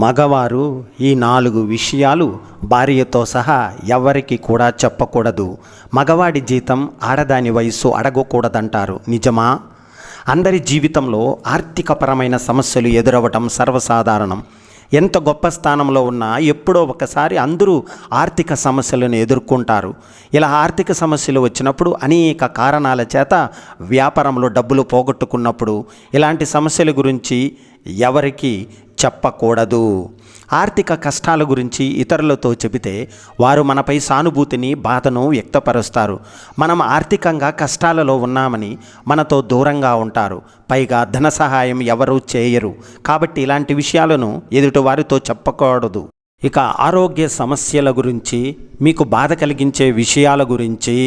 మగవారు ఈ 4 విషయాలు భార్యతో సహా ఎవరికి కూడా చెప్పకూడదు. మగవాడి జీతం ఆడదాని వయస్సు అడగకూడదంటారు. నిజమా? అందరి జీవితంలో ఆర్థికపరమైన సమస్యలు ఎదురవ్వటం సర్వసాధారణం. ఎంత గొప్ప స్థానంలో ఉన్నా ఎప్పుడో ఒకసారి అందరూ ఆర్థిక సమస్యలను ఎదుర్కొంటారు. ఇలా ఆర్థిక సమస్యలు వచ్చినప్పుడు అనేక కారణాల చేత వ్యాపారంలో డబ్బులు పోగొట్టుకున్నప్పుడు ఇలాంటి సమస్యల గురించి ఎవరికి చెప్పకూడదు. ఆర్థిక కష్టాల గురించి ఇతరులతో చెబితే వారు మనపై సానుభూతిని, బాధను వ్యక్తపరుస్తారు. మనం ఆర్థికంగా కష్టాలలో ఉన్నామని మనతో దూరంగా ఉంటారు. పైగా ధన సహాయం ఎవరూ చేయరు. కాబట్టి ఇలాంటి విషయాలను ఎదుటి వారితో చెప్పకూడదు. ఇక ఆరోగ్య సమస్యల గురించి, మీకు బాధ కలిగించే విషయాల గురించి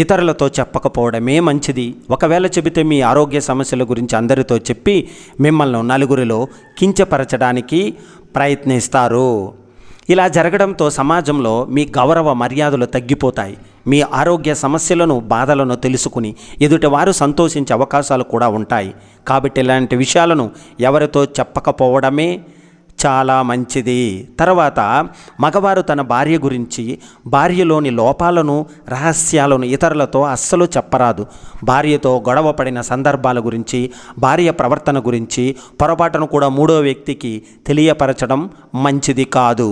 ఇతరులతో చెప్పకపోవడమే మంచిది. ఒకవేళ చెబితే మీ ఆరోగ్య సమస్యల గురించి అందరితో చెప్పి మిమ్మల్ని నలుగురిలో కించపరచడానికి ప్రయత్నిస్తారు. ఇలా జరగడంతో సమాజంలో మీ గౌరవ మర్యాదలు తగ్గిపోతాయి. మీ ఆరోగ్య సమస్యలను, బాధలను తెలుసుకుని ఎదుటివారు సంతోషించే అవకాశాలు కూడా ఉంటాయి. కాబట్టి ఇలాంటి విషయాలను ఎవరితో చెప్పకపోవడమే చాలా మంచిది. తర్వాత మగవారు తన భార్య గురించి, భార్యలోని లోపాలను, రహస్యాలను ఇతరులతో అస్సలు చెప్పరాదు. భార్యతో గొడవ పడిన సందర్భాల గురించి, భార్య ప్రవర్తన గురించి పొరపాటును కూడా మూడో వ్యక్తికి తెలియపరచడం మంచిది కాదు.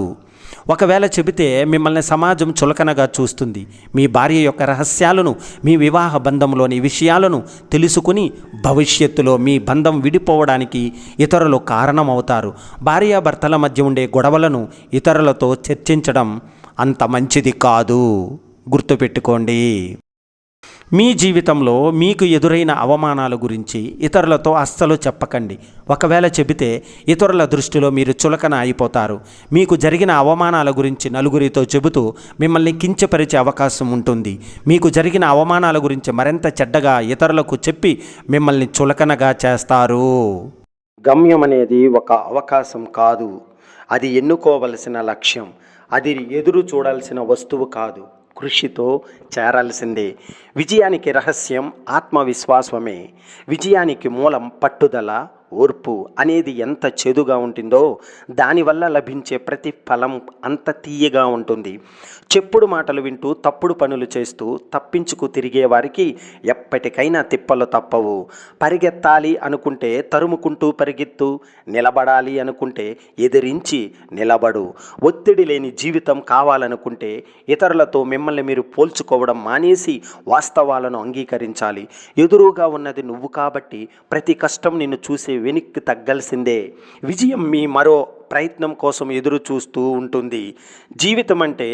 ఒకవేళ చెబితే మిమ్మల్ని సమాజం చులకనగా చూస్తుంది. మీ భార్య యొక్క రహస్యాలను, మీ వివాహ బంధంలోని విషయాలను తెలుసుకుని భవిష్యత్తులో మీ బంధం విడిపోవడానికి ఇతరులు కారణమవుతారు. భార్యాభర్తల మధ్య ఉండే గొడవలను ఇతరులతో చర్చించడం అంత మంచిది కాదు. గుర్తుపెట్టుకోండి. మీ జీవితంలో మీకు ఎదురైన అవమానాల గురించి ఇతరులతో అస్సలు చెప్పకండి. ఒకవేళ చెబితే ఇతరుల దృష్టిలో మీరు చులకన అయిపోతారు. మీకు జరిగిన అవమానాల గురించి నలుగురితో చెబుతూ మిమ్మల్ని కించపరిచే అవకాశం ఉంటుంది. మీకు జరిగిన అవమానాల గురించి మరింత చెడ్డగా ఇతరులకు చెప్పి మిమ్మల్ని చులకనగా చేస్తారు. గమ్యం అనేది ఒక అవకాశం కాదు, అది ఎన్నుకోవలసిన లక్ష్యం. అది ఎదురు చూడాల్సిన వస్తువు కాదు, కృషితో చేరాల్సిందే. విజయానికి రహస్యం ఆత్మవిశ్వాసమే. విజయానికి మూలం పట్టుదల, ఓర్పు అనేది ఎంత చేదుగా ఉంటుందో దానివల్ల లభించే ప్రతిఫలం అంత తీయగా ఉంటుంది. చెప్పుడు మాటలు వింటూ తప్పుడు పనులు చేస్తూ తప్పించుకు తిరిగే వారికి ఎప్పటికైనా తిప్పలు తప్పవు. పరిగెత్తాలి అనుకుంటే తరుముకుంటూ పరిగెత్తు, నిలబడాలి అనుకుంటే ఎదిరించి నిలబడు. ఒత్తిడి లేని జీవితం కావాలనుకుంటే ఇతరులతో మిమ్మల్ని మీరు పోల్చుకోవడం మానేసి వాస్తవాలను అంగీకరించాలి. ఎదురుగా ఉన్నది నువ్వు కాబట్టి ప్రతి కష్టం నిన్ను చూసే వెనక్కి తగ్గాల్సిందే. విజయం మీ మరో ప్రయత్నం కోసం ఎదురు చూస్తూ ఉంటుంది. జీవితం అంటే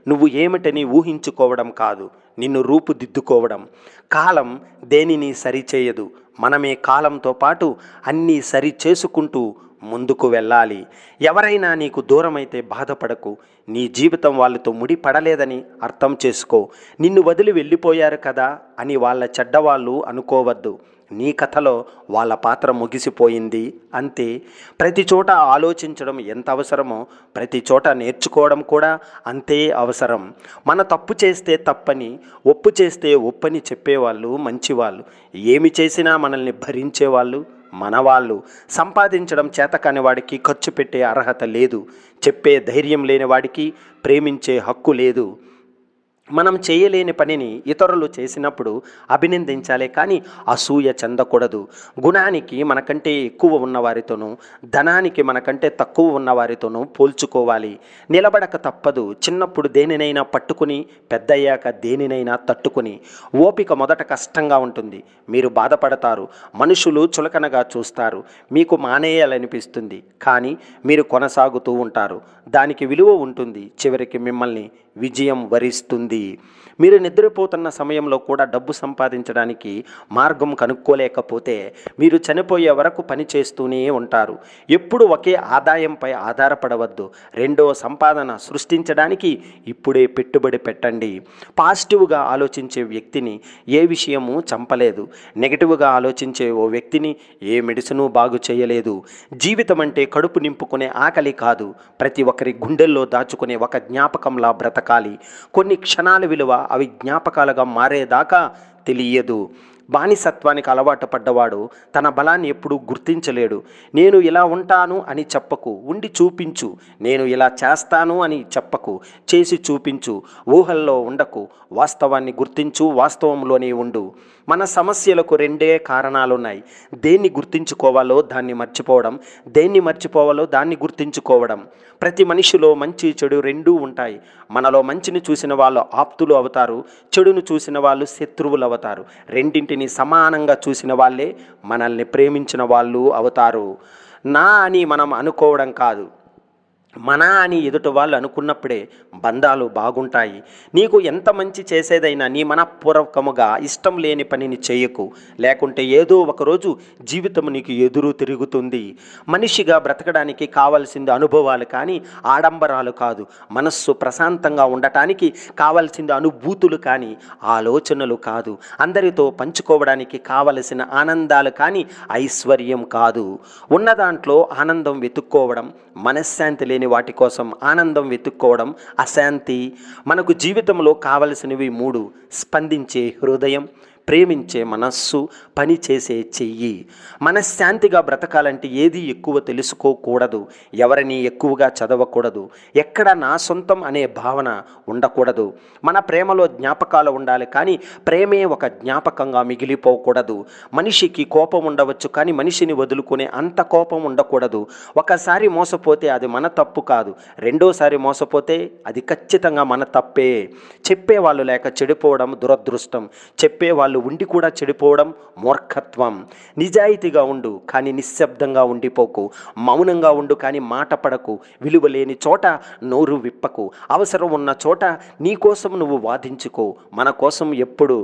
నువ్వు ఏమిటని ఊహించుకోవడం కాదు, నిన్ను రూపుదిద్దుకోవడం. కాలం దేనిని సరిచేయదు, మనమే కాలంతో పాటు అన్నీ సరి చేసుకుంటూ ముందుకు వెళ్ళాలి. ఎవరైనా నీకు దూరమైతే బాధపడకు. నీ జీవితం వాళ్ళతో ముడిపడలేదని అర్థం చేసుకో. నిన్ను వదిలి వెళ్ళిపోయారు కదా అని వాళ్ళ చెడ్డవాళ్ళు అనుకోవద్దు. నీ కథలో వాళ్ళ పాత్ర ముగిసిపోయింది, అంతే. ప్రతి చోట ఆలోచించడం ఎంత అవసరమో ప్రతి చోట నేర్చుకోవడం కూడా అంతే అవసరం. మన తప్పు చేస్తే తప్పని, ఒప్పు చేస్తే ఒప్పని చెప్పేవాళ్ళు మంచివాళ్ళు. ఏమి చేసినా మనల్ని భరించేవాళ్ళు మనవాళ్ళు. సంపాదించడం చేతకాని వాడికి ఖర్చు పెట్టే అర్హత లేదు. చెప్పే ధైర్యం లేని వాడికి ప్రేమించే హక్కు లేదు. మనం చేయలేని పనిని ఇతరులు చేసినప్పుడు అభినందించాలే కానీ అసూయ చెందకూడదు. గుణానికి మనకంటే ఎక్కువ ఉన్నవారితోనూ, ధనానికి మనకంటే తక్కువ ఉన్నవారితోనూ పోల్చుకోవాలి. నిలబడక తప్పదు. చిన్నప్పుడు దేనినైనా పట్టుకుని, పెద్దయ్యాక దేనినైనా తట్టుకుని. ఓపిక మొదట కష్టంగా ఉంటుంది, మీరు బాధపడతారు, మనుషులు చులకనగా చూస్తారు, మీకు మానేయాలనిపిస్తుంది. కానీ మీరు కొనసాగుతూ ఉంటారు. దానికి విలువ ఉంటుంది. చివరికి మిమ్మల్ని విజయం వరిస్తుంది. మీరు నిద్రపోతున్న సమయంలో కూడా డబ్బు సంపాదించడానికి మార్గం కనుక్కోలేకపోతే మీరు చనిపోయే వరకు పని చేస్తూనే ఉంటారు. ఎప్పుడు ఒకే ఆదాయంపై ఆధారపడవద్దు. రెండో సంపాదన సృష్టించడానికి ఇప్పుడే పెట్టుబడి పెట్టండి. పాజిటివ్గా ఆలోచించే వ్యక్తిని ఏ విషయము చంపలేదు. నెగిటివ్గా ఆలోచించే ఓ వ్యక్తిని ఏ మెడిసిను బాగు చేయలేదు. జీవితం అంటే కడుపు నింపుకునే ఆకలి కాదు, ప్రతి ఒక్కరి గుండెల్లో దాచుకునే ఒక జ్ఞాపకంలా బ్రతకాలి. కొన్ని క్షణాల విలువ అవి జ్ఞాపకాలుగా మారేదాకా తెలియదు. బానిసత్వానికి అలవాటు పడ్డవాడు తన బలాన్ని ఎప్పుడూ గుర్తించలేడు. నేను ఇలా ఉంటాను అని చెప్పకు, ఉండి చూపించు. నేను ఇలా చేస్తాను అని చెప్పకు, చేసి చూపించు. ఊహల్లో ఉండకు, వాస్తవాన్ని గుర్తించు, వాస్తవంలోనే ఉండు. మన సమస్యలకు రెండే కారణాలున్నాయి. దేన్ని గుర్తించుకోవాలో దాన్ని మర్చిపోవడం, దేన్ని మర్చిపోవాలో దాన్ని గుర్తించుకోవడం. ప్రతి మనిషిలో మంచి చెడు రెండూ ఉంటాయి. మనలో మంచిని చూసిన వాళ్ళు ఆప్తులు అవుతారు, చెడును చూసిన వాళ్ళు శత్రువులు అవుతారు. రెండింటిని సమానంగా చూసిన వాళ్ళే మనల్ని ప్రేమించిన వాళ్ళు అవుతారు. నా అని మనం అనుకోవడం కాదు, మన అని ఎదుటి వాళ్ళు అనుకున్నప్పుడే బంధాలు బాగుంటాయి. నీకు ఎంత మంచి చేసేదైనా నీ మనఃపూర్వకముగా ఇష్టం లేని పనిని చేయకు, లేకుంటే ఏదో ఒకరోజు జీవితం నీకు ఎదురు తిరుగుతుంది. మనిషిగా బ్రతకడానికి కావాల్సింది అనుభవాలు కానీ ఆడంబరాలు కాదు. మనస్సు ప్రశాంతంగా ఉండటానికి కావాల్సింది అనుభూతులు కానీ ఆలోచనలు కాదు. అందరితో పంచుకోవడానికి కావలసిన ఆనందాలు కానీ ఐశ్వర్యం కాదు. ఉన్న దాంట్లో ఆనందం వెతుక్కోవడం, మనశ్శాంతి లేని వాటి కోసం ఆనందం వెతుక్కోవడం అశాంతి. మనకు జీవితంలో కావలసినవి మూడు: స్పందించే హృదయం, ప్రేమించే మనస్సు, పని చేసే చెయ్యి. మనశ్శాంతిగా బ్రతకాలంటే ఏది ఎక్కువ తెలుసుకోకూడదు, ఎవరిని ఎక్కువగా చదవకూడదు, ఎక్కడ నా సొంతం అనే భావన ఉండకూడదు. మన ప్రేమలో జ్ఞాపకాలు ఉండాలి కానీ ప్రేమే ఒక జ్ఞాపకంగా మిగిలిపోకూడదు. మనిషికి కోపం ఉండవచ్చు కానీ మనిషిని వదులుకునే అంత కోపం ఉండకూడదు. ఒకసారి మోసపోతే అది మన తప్పు కాదు, రెండోసారి మోసపోతే అది ఖచ్చితంగా మన తప్పే. చెప్పేవాళ్ళు లేక చెడిపోవడం దురదృష్టం, చెప్పేవాళ్ళు ఉండి కూడా చెడిపోవడం మూర్ఖత్వం. నిజాయితీగా ఉండు కానీ నిశ్శబ్దంగా ఉండిపోకు, మౌనంగా ఉండు కానీ మాట పడకు, విలువ లేని చోట నోరు విప్పకు, అవసరం ఉన్న చోట నీ కోసం నువ్వు వాదించుకో. మన కోసం ఎప్పుడు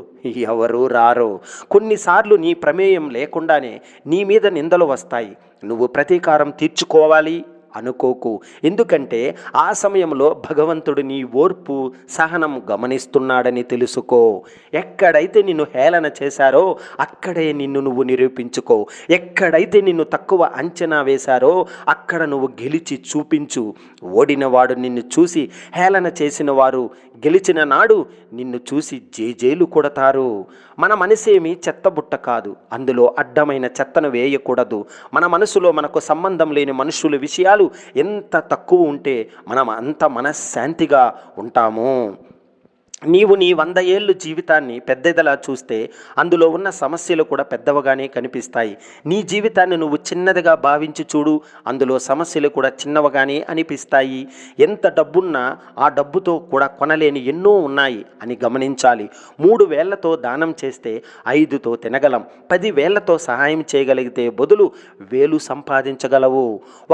ఎవరు రారో. కొన్నిసార్లు నీ ప్రమేయం లేకుండానే నీ మీద నిందలు వస్తాయి. నువ్వు ప్రతీకారం తీర్చుకోవాలి అనుకోకు, ఎందుకంటే ఆ సమయంలో భగవంతుడు నీ ఓర్పు సహనం గమనిస్తున్నాడని తెలుసుకో. ఎక్కడైతే నిన్ను హేళన చేశారో అక్కడే నిన్ను నువ్వు నిరూపించుకో. ఎక్కడైతే నిన్ను తక్కువ అంచనా వేశారో అక్కడ నువ్వు గెలిచి చూపించు. ఓడినవాడు నిన్ను చూసి హేళన చేసిన వారు గెలిచిన నాడు నిన్ను చూసి జేజేలు కొడతారు. మన మనసేమి చెత్తబుట్ట కాదు, అందులో అడ్డమైన చెత్తను వేయకూడదు. మన మనసులో మనకు సంబంధం లేని మనుషుల విషయాలు ఎంత తక్కువ ఉంటే మనం అంత మనశ్శాంతిగా ఉంటాము. నీవు నీ 100 ఏళ్ళు జీవితాన్ని పెద్దదిలా చూస్తే అందులో ఉన్న సమస్యలు కూడా పెద్దవగానే కనిపిస్తాయి. నీ జీవితాన్ని నువ్వు చిన్నదిగా భావించి చూడు, అందులో సమస్యలు కూడా చిన్నవగానే అనిపిస్తాయి. ఎంత డబ్బున్నా ఆ డబ్బుతో కూడా కొనలేని ఎన్నో ఉన్నాయి అని గమనించాలి. 3 వేళ్లతో దానం చేస్తే 5తో తినగలం, 10 వేళ్లతో సహాయం చేయగలిగితే బదులు 1000 సంపాదించగలవు.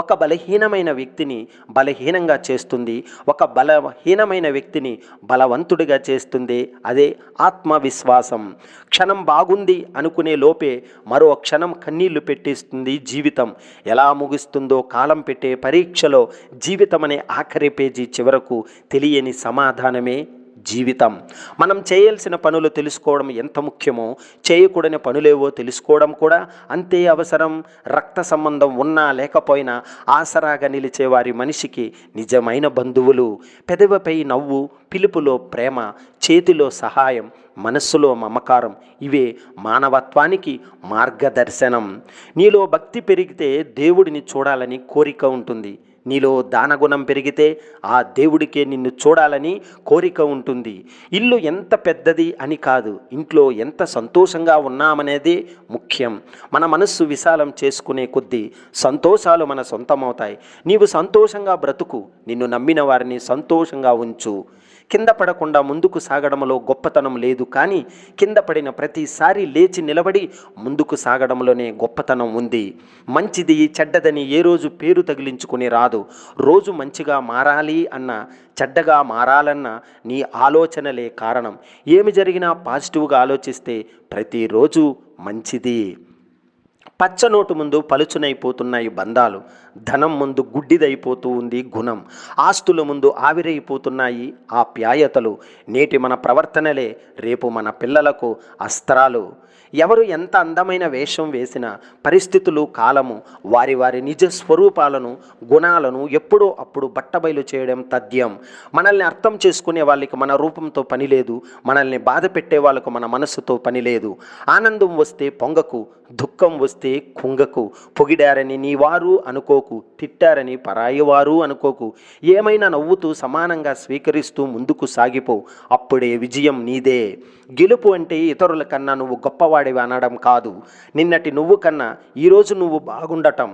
ఒక బలహీనమైన వ్యక్తిని బలహీనంగా చేస్తుంది, ఒక బలహీనమైన వ్యక్తిని బలవంతుడిగా చేస్తుంది. అదే ఆత్మవిశ్వాసం. క్షణం బాగుంది అనుకునే లోపే మరో క్షణం కన్నీళ్లు పెట్టేస్తుంది జీవితం. ఎలా ముగుస్తుందో కాలం పెట్టే పరీక్షలో జీవితం అనే ఆఖరి పేజీ చివరకు తెలియని సమాధానమే జీవితం. మనం చేయాల్సిన పనులు తెలుసుకోవడం ఎంత ముఖ్యమో చేయకూడని పనులేవో తెలుసుకోవడం కూడా అంతే అవసరం. రక్త సంబంధం ఉన్నా లేకపోయినా ఆసరాగా నిలిచే వారి మనిషికి నిజమైన బంధువులు. పెదవిపై నవ్వు, పిలుపులో ప్రేమ, చేతిలో సహాయం, మనస్సులో మమకారం, ఇవే మానవత్వానికి మార్గదర్శనం. నీలో భక్తి పెరిగితే దేవుడిని చూడాలని కోరిక ఉంటుంది. నీలో దానగుణం పెరిగితే ఆ దేవుడికే నిన్ను చూడాలని కోరిక ఉంటుంది. ఇల్లు ఎంత పెద్దది అని కాదు, ఇంట్లో ఎంత సంతోషంగా ఉన్నామనేదే ముఖ్యం. మన మనస్సు విశాలం చేసుకునే కొద్దీ సంతోషాలు మన సొంతమవుతాయి. నీవు సంతోషంగా బ్రతుకు, నిన్ను నమ్మిన వారిని సంతోషంగా ఉంచు. కింద పడకుండా ముందుకు సాగడంలో గొప్పతనం లేదు, కానీ కింద పడిన ప్రతిసారి లేచి నిలబడి ముందుకు సాగడంలోనే గొప్పతనం ఉంది. మంచిది చెడ్డదని ఏ రోజు పేరు తగిలించుకుని రాదు. రోజు మంచిగా మారాలి అన్నా చెడ్డగా మారాలన్నా నీ ఆలోచనలే కారణం. ఏమి జరిగినా పాజిటివ్గా ఆలోచిస్తే ప్రతిరోజు మంచిది. పచ్చనోటు ముందు పలుచునైపోతున్నాయి బంధాలు, ధనం ముందు గుడ్డిదైపోతూ ఉంది గుణం, ఆస్తుల ముందు ఆవిరైపోతున్నాయి ఆప్యాయతలు. నేటి మన ప్రవర్తనలే రేపు మన పిల్లలకు అస్త్రాలు. ఎవరు ఎంత అందమైన వేషం వేసినా పరిస్థితులు, కాలము వారి వారి నిజ స్వరూపాలను, గుణాలను ఎప్పుడో అప్పుడు బట్టబయలు చేయడం తథ్యం. మనల్ని అర్థం చేసుకునే వాళ్ళకి మన రూపంతో పని లేదు, మనల్ని బాధ పెట్టే వాళ్ళకు మన మనస్సుతో పని లేదు. ఆనందం వస్తే పొంగకు, దుఃఖం వస్తే కుంగకు. పొగిడారని నీ వారు అనుకోకు, తిట్టారని పరాయి వారు అనుకోకు. ఏమైనా నవ్వుతూ సమానంగా స్వీకరిస్తూ ముందుకు సాగిపో, అప్పుడే విజయం నీదే. గెలుపు అంటే ఇతరుల కన్నా నువ్వు గొప్పవాడివి అనడం కాదు, నిన్నటి నువ్వు కన్నా ఈరోజు నువ్వు బాగుండటం.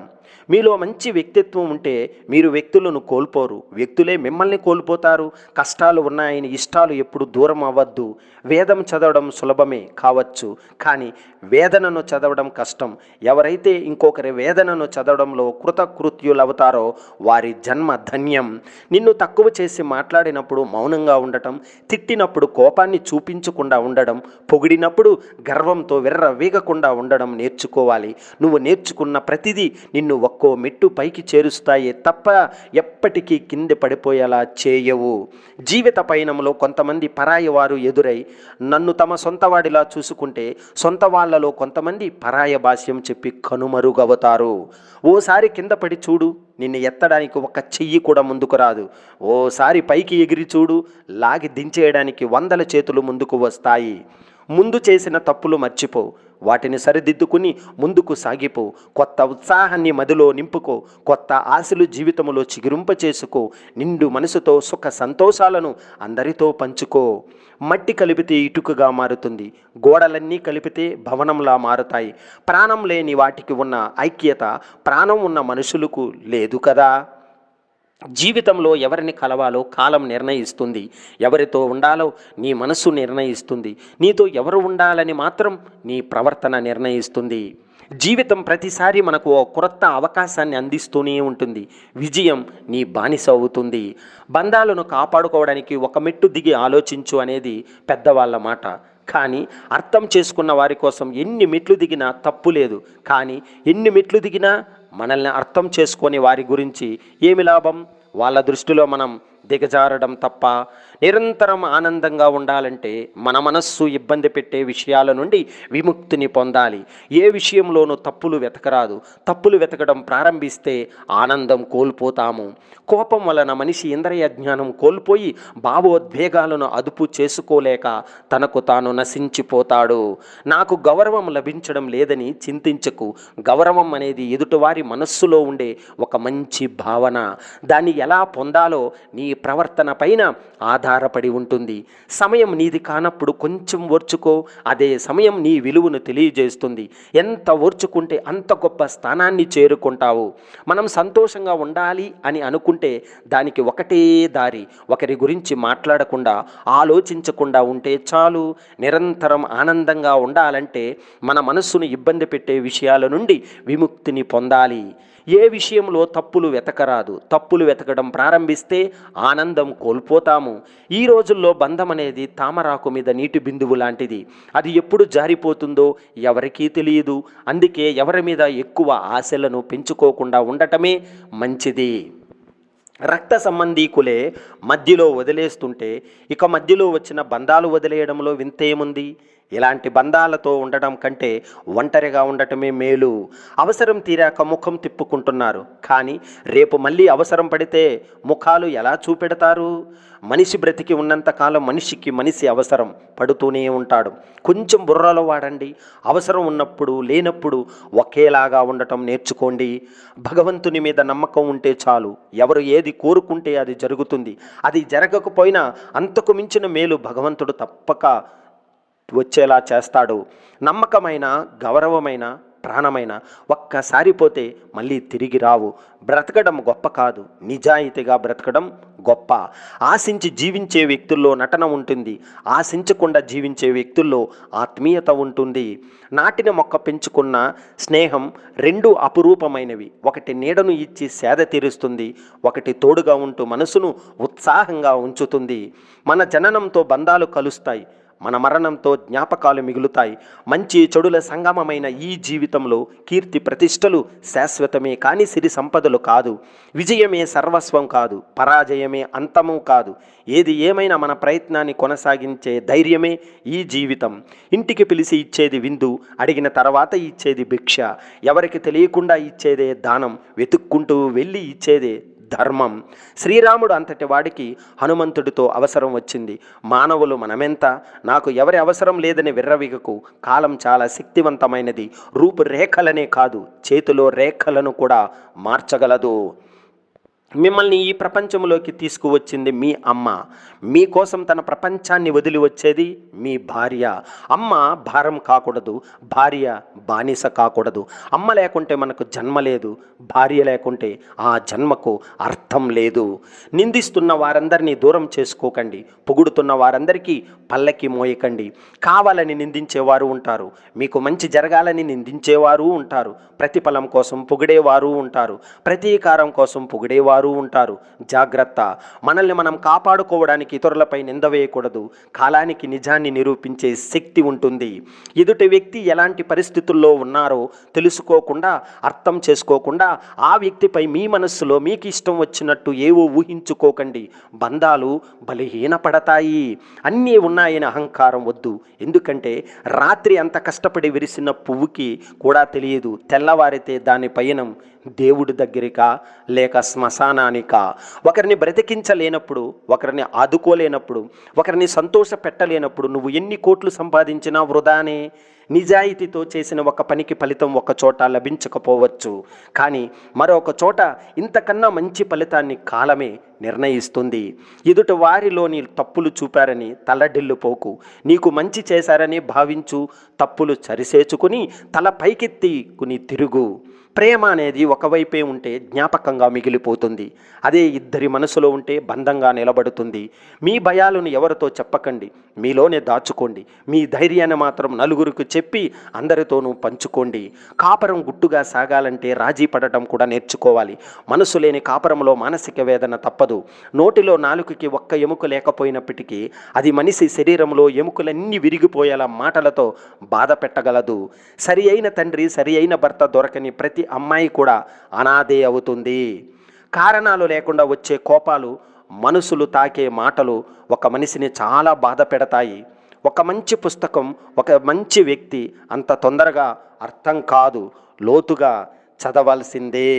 మీలో మంచి వ్యక్తిత్వం ఉంటే మీరు వ్యక్తులను కోల్పోరు, వ్యక్తులే మిమ్మల్ని కోల్పోతారు. కష్టాలు ఉన్నాయని ఇష్టాలు ఎప్పుడు దూరం అవ్వద్దు. వేదం చదవడం సులభమే కావచ్చు, కానీ వేదనను చదవడం కష్టం. ఎవరైతే ఇంకొకరి వేదనను చదవడంలో కృతకృత్యులవుతారో వారి జన్మ ధన్యం. నిన్ను తక్కువ చేసి మాట్లాడినప్పుడు మౌనంగా ఉండటం, తిట్టినప్పుడు కోపాన్ని చూపించకుండా ఉండడం, పొగిడినప్పుడు గర్వంతో విర్రవీగకుండా ఉండడం నేర్చుకోవాలి. నువ్వు నేర్చుకున్న ప్రతిదీ నిన్ను ఒక్కో మెట్టు పైకి చేరుస్తాయే తప్ప ఎప్పటికీ కింద పడిపోయేలా చేయవు. జీవిత పయనంలో కొంతమంది పరాయి వారు ఎదురై నన్ను తమ సొంతవాడిలా చూసుకుంటే, సొంత వాళ్లలో కొంతమంది పరాయ భాష్యం చెప్పి కనుమరుగవుతారు. ఓసారి కింద పడి చూడు, నిన్ను ఎత్తడానికి ఒక్క చెయ్యి కూడా ముందుకు రాదు. ఓసారి పైకి ఎగిరి చూడు, లాగి దించేయడానికి 100 చేతులు ముందుకు వస్తాయి. ముందు చేసిన తప్పులు మర్చిపో, వాటిని సరిదిద్దుకుని ముందుకు సాగిపో. కొత్త ఉత్సాహాన్ని మదిలో నింపుకో, కొత్త ఆశలు జీవితంలో చిగురింప చేసుకో. నిండు మనసుతో సుఖ సంతోషాలను అందరితో పంచుకో. మట్టి కలిపితే ఇటుకగా మారుతుంది, గోడలన్నీ కలిపితే భవనంలా మారుతాయి. ప్రాణం లేని వాటికి ఉన్న ఐక్యత ప్రాణం ఉన్న మనుషులకు లేదు కదా. జీవితంలో ఎవరిని కలవాలో కాలం నిర్ణయిస్తుంది, ఎవరితో ఉండాలో నీ మనసు నిర్ణయిస్తుంది. నీతో ఎవరు ఉండాలని మాత్రం నీ ప్రవర్తన నిర్ణయిస్తుంది. జీవితం ప్రతిసారి మనకు ఓ కొత్త అవకాశాన్ని అందిస్తూనే ఉంటుంది. విజయం నీ బానిస అవుతుంది. బంధాలను కాపాడుకోవడానికి ఒక మెట్టు దిగి ఆలోచించు అనేది పెద్దవాళ్ళ మాట. కానీ అర్థం చేసుకున్న వారి కోసం ఎన్ని మెట్లు దిగినా తప్పు లేదు. కానీ ఎన్ని మెట్లు దిగినా మనల్ని అర్థం చేసుకొని వారి గురించి ఏమి లాభం? వాళ్ళ దృష్టిలో మనం దిగజారడం తప్ప. నిరంతరం ఆనందంగా ఉండాలంటే మన మనస్సు ఇబ్బంది పెట్టే విషయాల నుండి విముక్తిని పొందాలి. ఏ విషయంలోనూ తప్పులు వెతకరాదు. తప్పులు వెతకడం ప్రారంభిస్తే ఆనందం కోల్పోతాము. కోపం వలన మనిషి ఇంద్రియ జ్ఞానం కోల్పోయి భావోద్వేగాలను అదుపు చేసుకోలేక తనకు తాను నశించిపోతాడు. నాకు గౌరవం లభించడం లేదని చింతించకు. గౌరవం అనేది ఎదుటివారి మనస్సులో ఉండే ఒక మంచి భావన. దాన్ని ఎలా పొందాలో నీ ప్రవర్తన పైన ఆధారపడి ఉంటుంది. సమయం నీది కానప్పుడు కొంచెం ఓర్చుకో, అదే సమయం నీ విలువను తెలియజేస్తుంది. ఎంత ఓర్చుకుంటే అంత గొప్ప స్థానాన్ని చేరుకుంటావు. మనం సంతోషంగా ఉండాలి అని అనుకుంటే దానికి ఒకటే దారి, ఒకరి గురించి మాట్లాడకుండా ఆలోచించకుండా ఉంటే చాలు. నిరంతరం ఆనందంగా ఉండాలంటే మన మనస్సును ఇబ్బంది పెట్టే విషయాల నుండి విముక్తిని పొందాలి. ఏ విషయంలో తప్పులు వెతకరాదు. తప్పులు వెతకడం ప్రారంభిస్తే ఆనందం కోల్పోతాము. ఈ రోజుల్లో బంధం అనేది తామరాకు మీద నీటి బిందువు లాంటిది. అది ఎప్పుడు జారిపోతుందో ఎవరికీ తెలియదు. అందుకే ఎవరి మీద ఎక్కువ ఆశలను పెంచుకోకుండా ఉండటమే మంచిది. రక్త సంబంధీకులే మధ్యలో వదిలేస్తుంటే ఇక మధ్యలో వచ్చిన బంధాలు వదిలేయడంలో వింతేముంది? ఇలాంటి బంధాలతో ఉండటం కంటే ఒంటరిగా ఉండటమే మేలు. అవసరం తీరాక ముఖం తిప్పుకుంటున్నారు, కానీ రేపు మళ్ళీ అవసరం పడితే ముఖాలు ఎలా చూపెడతారు? మనిషి బ్రతికి ఉన్నంతకాలం మనిషికి మనిషి అవసరం పడుతూనే ఉంటాడు. కొంచెం బుర్రలో వాడండి. అవసరం ఉన్నప్పుడు లేనప్పుడు ఒకేలాగా ఉండటం నేర్చుకోండి. భగవంతుని మీద నమ్మకం ఉంటే చాలు. ఎవరు ఏది కోరుకుంటే అది జరుగుతుంది. అది జరగకపోయినా అంతకు మించిన మేలు భగవంతుడు తప్పక వచ్చేలా చేస్తాడు. నమ్మకమైన, గౌరవమైన, ప్రాణమైన ఒక్కసారి పోతే మళ్ళీ తిరిగి రావు. బ్రతకడం గొప్ప కాదు, నిజాయితీగా బ్రతకడం గొప్ప. ఆశించి జీవించే వ్యక్తుల్లో నటన ఉంటుంది, ఆశించకుండా జీవించే వ్యక్తుల్లో ఆత్మీయత ఉంటుంది. నాటిన మొక్క పెంచుకున్న స్నేహం రెండు అపురూపమైనవి. ఒకటి నీడను ఇచ్చి సేద తీరుస్తుంది, ఒకటి తోడుగా ఉంటూ మనసును ఉత్సాహంగా ఉంచుతుంది. మన జననంతో బంధాలు కలుస్తాయి, మన మరణంతో జ్ఞాపకాలు మిగులుతాయి. మంచి చెడుల సంగమమైన ఈ జీవితంలో కీర్తి ప్రతిష్టలు శాశ్వతమే కానీ సిరి సంపదలు కాదు. విజయమే సర్వస్వం కాదు, పరాజయమే అంతము కాదు. ఏది ఏమైనా మన ప్రయత్నాన్ని కొనసాగించే ధైర్యమే ఈ జీవితం. ఇంటికి పిలిచి ఇచ్చేది విందు, అడిగిన తర్వాత ఇచ్చేది భిక్ష, ఎవరికి తెలియకుండా ఇచ్చేదే దానం, వెతుక్కుంటూ వెళ్ళి ఇచ్చేదే ధర్మం. శ్రీరాముడు అంతటి వాడికి హనుమంతుడితో అవసరం వచ్చింది. మానవులు మనమెంత, నాకు ఎవరి అవసరం లేదని విర్రవీగకు. కాలం చాలా శక్తివంతమైనది. రూపురేఖలనే కాదు, చేతిలో రేఖలను కూడా మార్చగలదు. మిమ్మల్ని ఈ ప్రపంచంలోకి తీసుకువచ్చింది మీ అమ్మ. మీకోసం తన ప్రపంచాన్ని వదిలి వచ్చేది మీ భార్య. అమ్మ భారం కాకూడదు, భార్య బానిస కాకూడదు. అమ్మ లేకుంటే మనకు జన్మ లేదు, భార్య లేకుంటే ఆ జన్మకు అర్థం లేదు. నిందిస్తున్న వారందరినీ దూరం చేసుకోకండి, పొగుడుతున్న వారందరికీ పల్లకి మోయకండి. కావాలని నిందించేవారు ఉంటారు, మీకు మంచి జరగాలని నిందించేవారు ఉంటారు, ప్రతిఫలం కోసం పొగిడేవారు ఉంటారు, ప్రతీకారం కోసం పొగిడేవారు ఉంటారు. జాగ్రత్త, మనల్ని మనం కాపాడుకోవడానికి ఇతరులపై నింద వేయకూడదు. కాలానికి నిజాన్ని నిరూపించే శక్తి ఉంటుంది. ఎదుటి వ్యక్తి ఎలాంటి పరిస్థితుల్లో ఉన్నారో తెలుసుకోకుండా, అర్థం చేసుకోకుండా ఆ వ్యక్తిపై మీ మనస్సులో మీకు ఇష్టం వచ్చినట్టు ఏవో ఊహించుకోకండి. బంధాలు బలహీనపడతాయి. అన్నీ ఉన్నాయని అహంకారం వద్దు. ఎందుకంటే రాత్రి అంత కష్టపడి విరిసిన పువ్వుకి కూడా తెలియదు తెల్లవారితే దాని పయనం దేవుడి దగ్గరికా లేక శ్మశానానికా. ఒకరిని బ్రతికించలేనప్పుడు, ఒకరిని ఆదుకోలేనప్పుడు, ఒకరిని సంతోష పెట్టలేనప్పుడు నువ్వు ఎన్ని కోట్లు సంపాదించినా వృధానే. నిజాయితీతో చేసిన ఒక పనికి ఫలితం ఒక చోట లభించకపోవచ్చు, కానీ మరొక చోట ఇంతకన్నా మంచి ఫలితాన్ని కాలమే నిర్ణయిస్తుంది. ఎదుటి వారిలోని తప్పులు చూపారని తలడిల్లిపోకు. నీకు మంచి చేశారని భావించు. తప్పులు సరిసేచుకుని తల పైకెత్తికుని తిరుగు. ప్రేమ అనేది ఒకవైపే ఉంటే జ్ఞాపకంగా మిగిలిపోతుంది. అదే ఇద్దరి మనసులో ఉంటే బంధంగా నిలబడుతుంది. మీ భయాలను ఎవరితో చెప్పకండి, మీలోనే దాచుకోండి. మీ ధైర్యాన్ని మాత్రం నలుగురికి చెప్పి అందరితోనూ పంచుకోండి. కాపురం గుట్టుగా సాగాలంటే రాజీ పడటం కూడా నేర్చుకోవాలి. మనసు లేని కాపురంలో మానసిక వేదన తప్పదు. నోటిలో నాలుకకి ఒక్క ఎముక లేకపోయినప్పటికీ అది మనిషి శరీరంలో ఎముకలన్నీ విరిగిపోయేలా మాటలతో బాధ పెట్టగలదు. సరి అయిన తండ్రి, సరి అయిన భర్త దొరకని ప్రతి అమ్మాయి కూడా అనాథే అవుతుంది. కారణాలు లేకుండా వచ్చే కోపాలు, మనసులు తాకే మాటలు ఒక మనిషిని చాలా బాధ పెడతాయి. ఒక మంచి పుస్తకం, ఒక మంచి వ్యక్తి అంత తొందరగా అర్థం కాదు, లోతుగా చదవాల్సిందే.